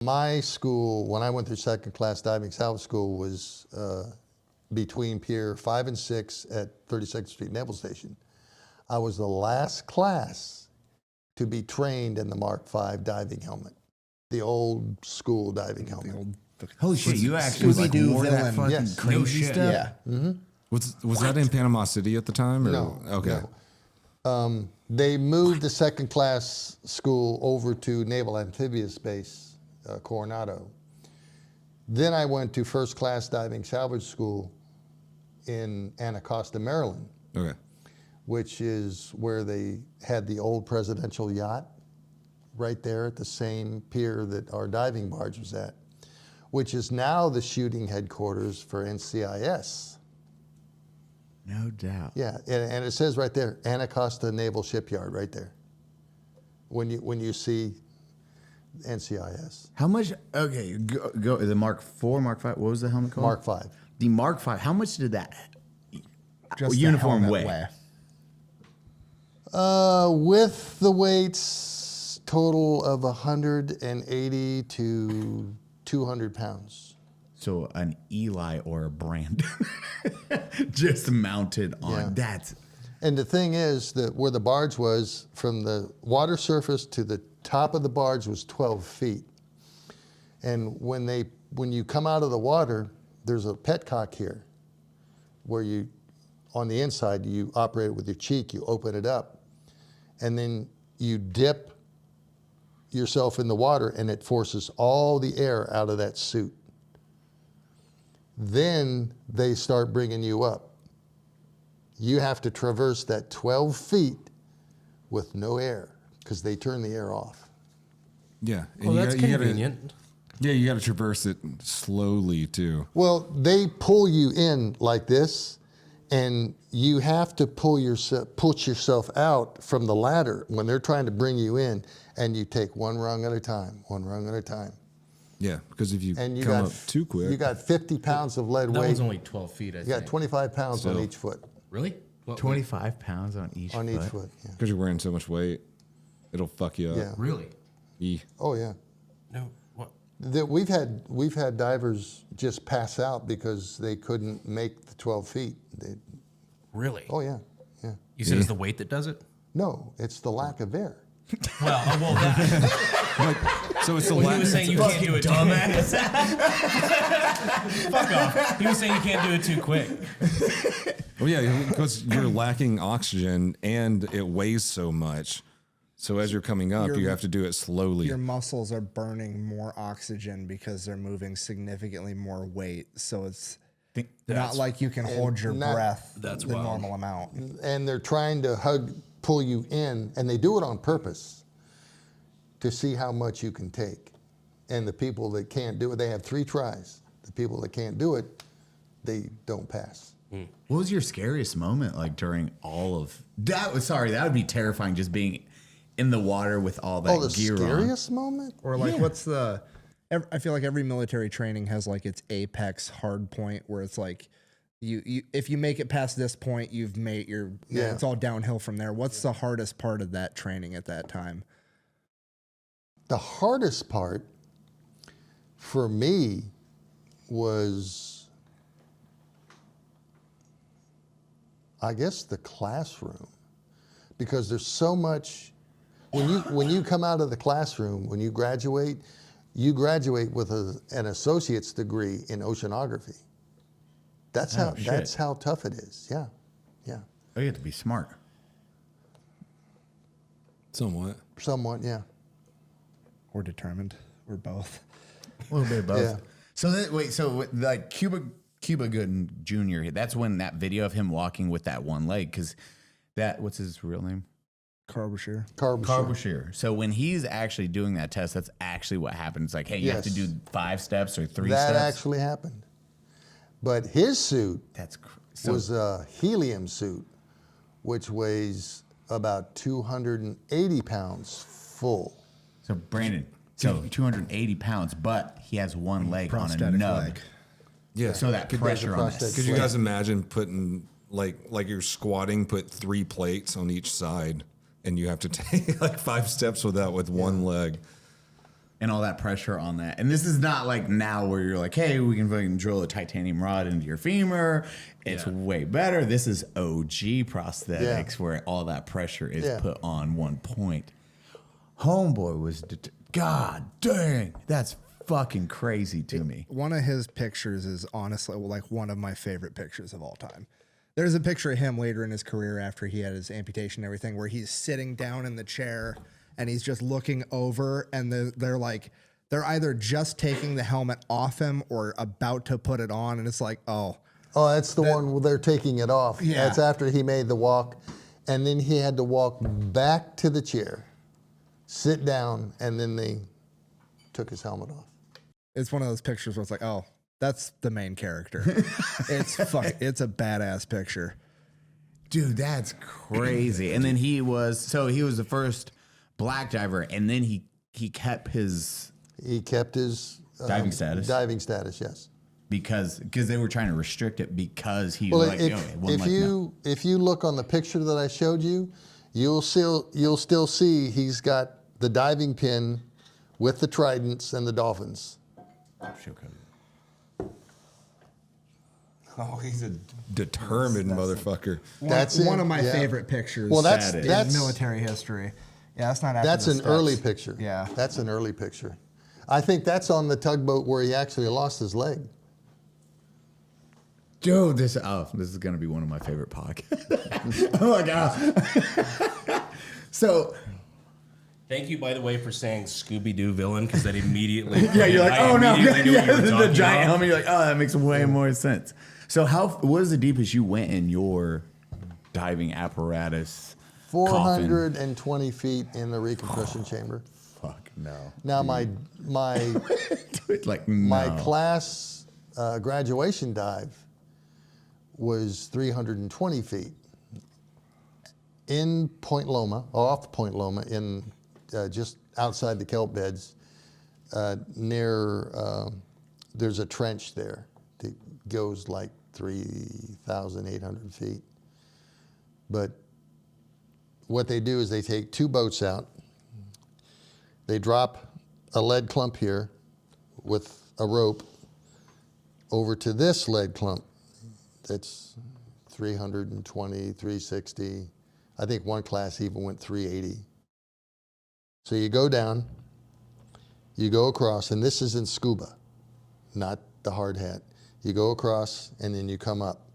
My school, when I went through second class diving salvage school, was between Pier 5 and 6 at 32nd Street Naval Station. I was the last class to be trained in the Mark V diving helmet, the old school diving helmet. Holy shit, you actually like wore that fucking Yes. crazy stuff? Yeah. Mm-hmm. Was that in Panama City at the time? Or? No. Okay. No. They moved the second class school over to Naval Amphibious Base, Coronado. Then I went to first class diving salvage school in Anacostia, Maryland. Okay. Which is where they had the old presidential yacht right there at the same pier that our diving barge was at, which is now the shooting headquarters for NCIS. No doubt. Yeah, and it says right there, Anacostia Naval Shipyard right there. When you see NCIS. How much, okay, go the Mark IV, Mark V, what was the helmet called? Mark V. The Mark V, how much did that Just uniform the weigh? helmet With the weights, total of 180 to 200 pounds. So an Eli or a Brand just mounted on. Yeah. That's. And the thing is that where the barge was, from the water surface to the top of the barge was 12 feet. And when you come out of the water, there's a petcock here where you, on the inside, you operate it with your cheek, you open it up, and then you dip yourself in the water and it forces all the air out of that suit. Then they start bringing you up. You have to traverse that 12 feet with no air because they turn the air off. Yeah. Well, that's convenient. You got to traverse it slowly too. Well, they pull you in like this, and you have to push yourself out from the ladder when they're trying to bring you in, and you take one rung at a time, one rung at a time. Yeah, because if you And you come got up too quick. You got 50 pounds of lead That weight. one's only 12 feet, I You think. got 25 pounds on Still. each foot. Really? What, 25 pounds on each On foot. each foot, yeah. Because you're wearing so much weight, it'll fuck you up. Yeah. Really? Yee. Oh yeah. No. What? We've had divers just pass out because they couldn't make the 12 feet. Really? Oh yeah, yeah. You said it's the weight that does it? No, it's the lack of air. Well, that. So it's the Well, he last. was saying you can't do it dumbass. Fuck off. He was saying you can't do it too quick. Oh yeah, because you're lacking oxygen and it weighs so much. So as you're coming up, you have to do it slowly. Your muscles are burning more oxygen because they're moving significantly more weight. So it's not like you can hold your breath That's the wild. normal amount. And they're trying to pull you in, and they do it on purpose to see how much you can take. And the people that can't do it, they have 3 tries. The people that can't do it, they don't pass. What was your scariest moment like during all of that? That would be terrifying, just being in the water with all that The gear scariest moment? Or like, what's the? I feel like every military training has like its apex hard point where it's like, you if you make it past this point, you've made your. Yeah. It's all downhill from there. What's the hardest part of that training at that time? The hardest part for me was, I guess, the classroom, because there's so much. When you come out of the classroom, when you graduate with an associate's degree in oceanography. That's how tough it is. Yeah, yeah. Oh, you have to be smart. Somewhat. Somewhat, yeah. Or determined, or both. A little bit of both. Yeah. So like Cuba Gooding Jr., that's when that video of him walking with that one leg, because what's his real name? Carbushir. Carbushir. So when he's actually doing that test, that's actually what happens. It's like, hey, you have to do 5 steps or 3 steps. That actually happened. But his suit was a helium suit, which weighs about 280 pounds full. So Brandon, 280 pounds, but he has one leg on a Prosthetic nub. leg. Yeah. So that pressure on that. Could you guys imagine putting like you're squatting, put 3 plates on each side, and you have to take like 5 steps with that with one leg. and all that pressure on that. And this is not like now where you're like, hey, we can fucking drill a titanium rod into your femur. It's way better. This is OG prosthetics where all that pressure is put on one point. Homeboy was, God dang, that's fucking crazy to me. One of his pictures is honestly like one of my favorite pictures of all time. There's a picture of him later in his career after he had his amputation and everything where he's sitting down in the chair and he's just looking over, and they're either just taking the helmet off him or about to put it on, and it's like, oh, that's the one where they're taking it off. Yeah. That's after he made the walk, and then he had to walk back to the chair, sit down, and then they took his helmet off. it's one of those pictures where it's like, oh, that's the main character. It's a badass picture. Dude, that's crazy. And then he was the first black diver, and then he kept his diving status. Diving status, yes. Because they were trying to restrict it because he Well, was like, if you look on the picture that I showed you, you'll still see he's got the diving pin with the tridents and the dolphins. Oh, he's a determined motherfucker. That's one of my yeah. favorite pictures. Well, that's in that's military history. Yeah, that's not. After that's the an steps. early picture. Yeah, that's an early picture. I think that's on the tugboat where he actually lost his leg. Dude, this is gonna be one of my favorite podcasts. Oh my god! So, Thank you, by the way, for saying Scooby-Doo villain, because that immediately... you're like, I oh no, immediately knew what you were the talking giant about. helmet. You're like, oh, that makes way more sense. So, what is the deepest you went in your diving apparatus? 420 feet in the recompression chamber. Fuck no. Now my Dude, like my no. class graduation dive was 320 feet in Point Loma, off Point Loma, in just outside the kelp beds, near. There's a trench there that goes like 3,800 feet. But what they do is they take two boats out. They drop a lead clump here with a rope over to this lead clump that's 320, 360. I think one class even went 380. So you go down, you go across, and this is in scuba, not the hard hat. You go across and then you come up.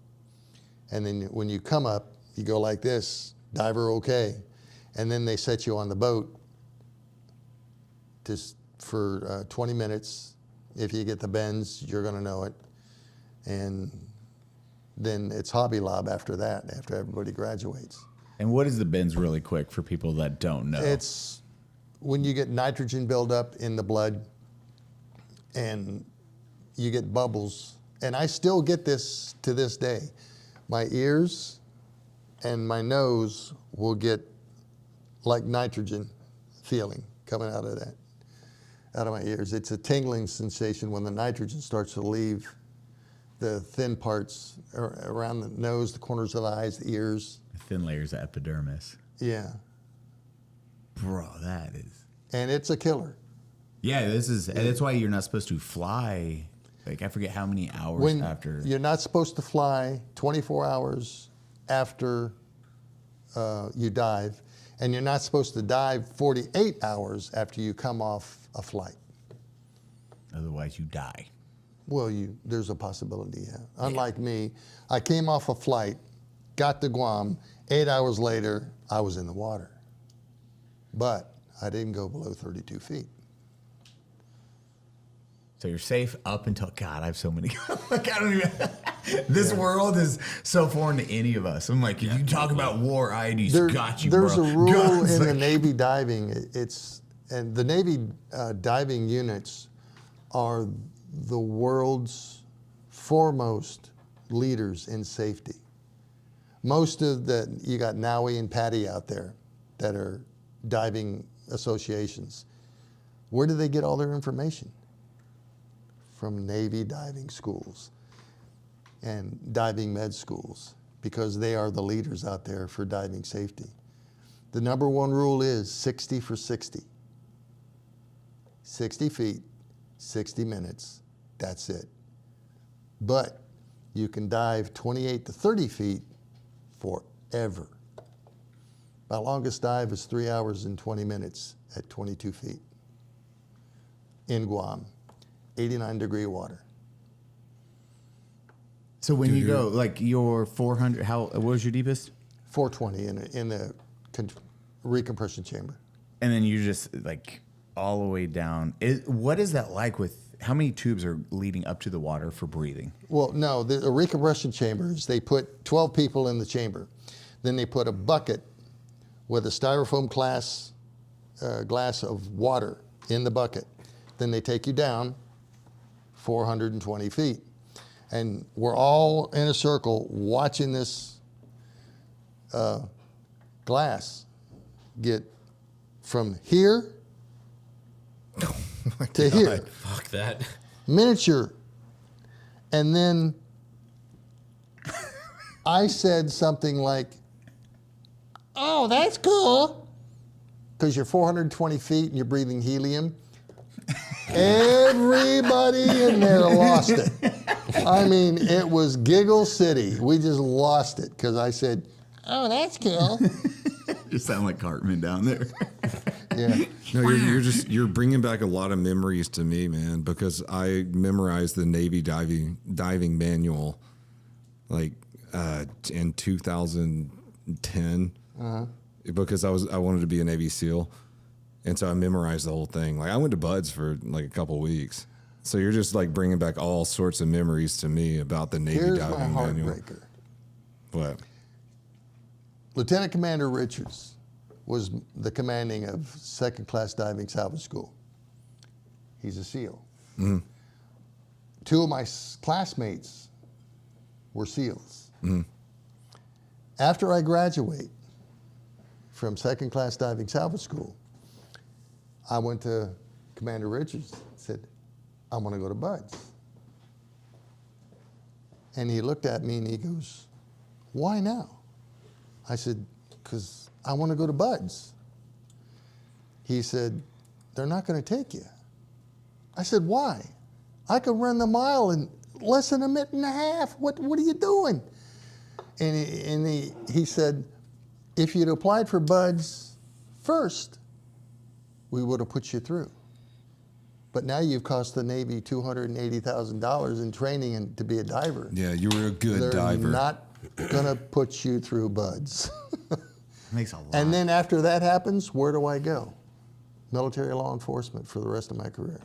And then when you come up, you go like this, diver okay. And then they set you on the boat just for 20 minutes. If you get the bends, you're gonna know it. And then it's Hobby Lob after that, after everybody graduates. And what is the bends really quick for people that don't know? It's when you get nitrogen buildup in the blood and you get bubbles. And I still get this to this day. My ears and my nose will get like nitrogen feeling coming out of that, out of my ears. It's a tingling sensation when the nitrogen starts to leave the thin parts around the nose, the corners of the eyes, the ears. Thin layers of epidermis. Yeah. Bro, that is. And it's a killer. Yeah, and that's why you're not supposed to fly. Like, I forget how many hours after. You're not supposed to fly 24 hours after you dive, and you're not supposed to dive 48 hours after you come off a flight. Otherwise, you die. Well, there's a possibility, yeah. Unlike me, I came off a flight, got to Guam, 8 hours later, I was in the water. But I didn't go below 32 feet. So you're safe up until, God, I have so many. Like, I don't even. This world is so foreign to any of us. I'm like, if you talk about war, IEDs got you, There's bro. a rule Guns, in the like- Navy diving. And the Navy diving units are the world's foremost leaders in safety. Most of you got NAUI and PADI out there that are diving associations. Where do they get all their information? From Navy diving schools and diving med schools, because they are the leaders out there for diving safety. The number one rule is 60 for 60. 60 feet, 60 minutes. That's it. But you can dive 28 to 30 feet forever. My longest dive is 3 hours and 20 minutes at 22 feet in Guam, 89-degree water. So when you go, like your 400, what was your deepest? 420 in the recompression chamber. And then you just like all the way down. What is that like with, how many tubes are leading up to the water for breathing? Well, no, the recompression chambers, they put 12 people in the chamber. Then they put a bucket with a styrofoam glass of water in the bucket. Then they take you down 420 feet. And we're all in a circle watching this glass get from here to here. Fuck that. Miniature. And then I said something like, oh, that's cool. Because you're 420 feet and you're breathing helium. Everybody in there lost it. I mean, it was Giggle City. We just lost it because I said, oh, that's cool. You sound like Cartman down there. Yeah. No, you're bringing back a lot of memories to me, man, because I memorized the Navy diving manual like in 2010 because I wanted to be a Navy SEAL. And so I memorized the whole thing. Like I went to Buds for like a couple weeks. So you're just like bringing back all sorts of memories to me about the Navy Here's diving my manual. heartbreaker. What? Lieutenant Commander Richards was the commanding of 2nd Class Diving Salvage School. He's a SEAL. Mm-hmm. 2 of my classmates were SEALs. Mm-hmm. After I graduate from 2nd Class Diving Salvage School, I went to Commander Richards and said, I want to go to Buds. And he looked at me and he goes, why now? I said, because I want to go to Buds. He said, they're not going to take you. I said, why? I could run the mile in less than a minute and a half. What are you doing? And he said, if you'd applied for Buds first, we would have put you through. But now you've cost the Navy $280,000 in training and to be a diver. Yeah, you were a good They're diver. not gonna put you through Buds. Makes a lot. And then after that happens, where do I go? Military law enforcement for the rest of my career.